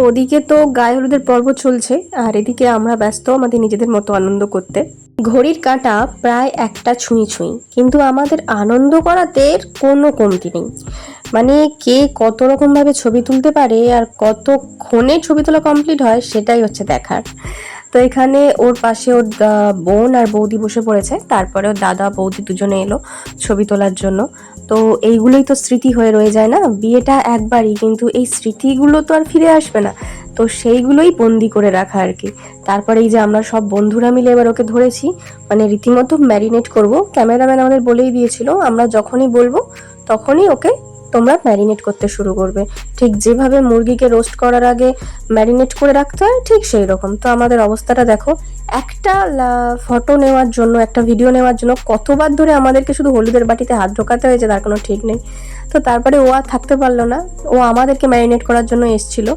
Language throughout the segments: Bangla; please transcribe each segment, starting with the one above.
ওদিকে তো গায়ে হলুদের পর্ব চলছে, আর এদিকে আমরা ব্যস্ত আমাদের নিজেদের মতো আনন্দ করতে। ঘড়ির কাঁটা প্রায় একটা ছুঁই ছুঁই, কিন্তু আমাদের আনন্দ করাতে কোনো কমতি নেই। মানে কে কত রকম ভাবে ছবি তুলতে পারে আর কতক্ষণে ছবি তোলা কমপ্লিট হয় সেটাই হচ্ছে দেখার। তো এখানে ওর পাশে ওর বোন আর বৌদি বসে পড়েছে, তারপরে ওর দাদা বৌদি দুজনে এলো ছবি তোলার জন্য। তো এইগুলোই তো স্মৃতি হয়ে রয়ে যায় না, বিয়েটা একবারই, কিন্তু এই স্মৃতিগুলো তো আর ফিরে আসবে না। তো সেইগুলোই বন্দি করে রাখা আর কি। তারপরে এই যে আমরা সব বন্ধুরা মিলে এবার ওকে ধরেছি, মানে রীতিমতো ম্যারিনেট করব। ক্যামেরাম্যান আমাদের বলেই দিয়েছিল আমরা যখনই বলবো তখনই ওকে তোমরা ম্যারিনেট করতে শুরু করবে। ঠিক যেভাবে মুরগিকে রোস্ট করার আগে ম্যারিনেট করে রাখতে হয় ঠিক সেই রকম। তো আমাদের অবস্থাটা দেখো, একটা ফটো নেওয়ার জন্য, একটা ভিডিও নেওয়ার জন্য কতবার ধরে আমাদেরকে শুধু হলুদের বাটিতে হাত ঢোকাতে হয়েছে তার কোনো ঠিক নেই। তো তারপরে ও আর থাকতে পারলো না, ও আমাদেরকে ম্যারিনেট করার জন্য এসেছিল।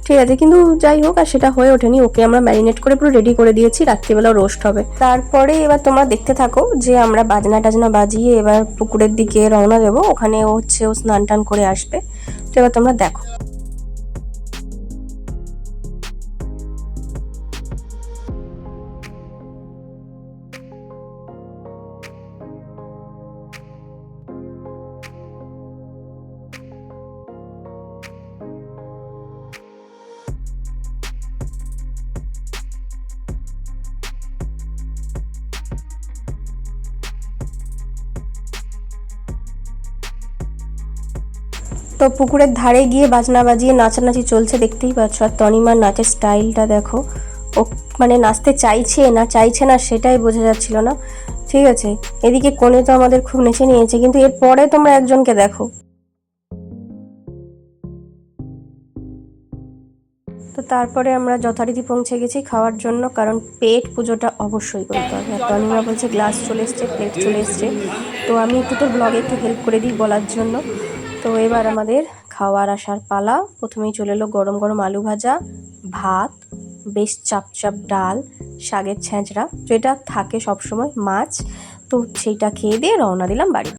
ঠিক আছে, কিন্তু যাই হোক, আর সেটা হয়ে ওঠেনি। ওকে আমরা ম্যারিনেট করে পুরো রেডি করে দিয়েছি, রাত্রিবেলা রোস্ট হবে। তারপরে এবার তোমরা দেখতে থাকো যে আমরা বাজনা টাজনা বাজিয়ে এবার পুকুরের দিকে রওনা দেবো। ওখানে ও স্নান টান করে আসবে। তো এবার তোমরা দেখো। তো পুকুরের ধারে গিয়ে বাজনা বাজিয়ে নাচানাচি চলছে, দেখতেই পাচ্ছ। আর তনিমার নাচের স্টাইলটা দেখো, ও মানে নাচতে চাইছে না চাইছে না সেটাই বোঝা যাচ্ছিল না। ঠিক আছে, এদিকে কোণে তো আমাদের খুব নেচে নিয়েছে, কিন্তু এরপরে তোমরা একজনকে দেখো। তো তারপরে আমরা যথারীতি পৌঁছে গেছি খাওয়ার জন্য, কারণ পেট পুজোটা অবশ্যই করতে হবে। আর তনিমা বলছে গ্লাস চলে এসছে, প্লেট চলে এসছে। তো আমি একটু তোর ব্লগে একটু হেল্প করে দিই বলার জন্য। তো এবার আমাদের খাওয়ার আসার পালা। প্রথমেই চলে এলো গরম গরম আলু ভাজা, ভাত, বেশ চাপচাপ ডাল, শাকের ছ্যাঁচড়া যেটা থাকে সবসময়, মাছ। তো সেইটা খেয়ে দিয়ে রওনা দিলাম বাড়ি।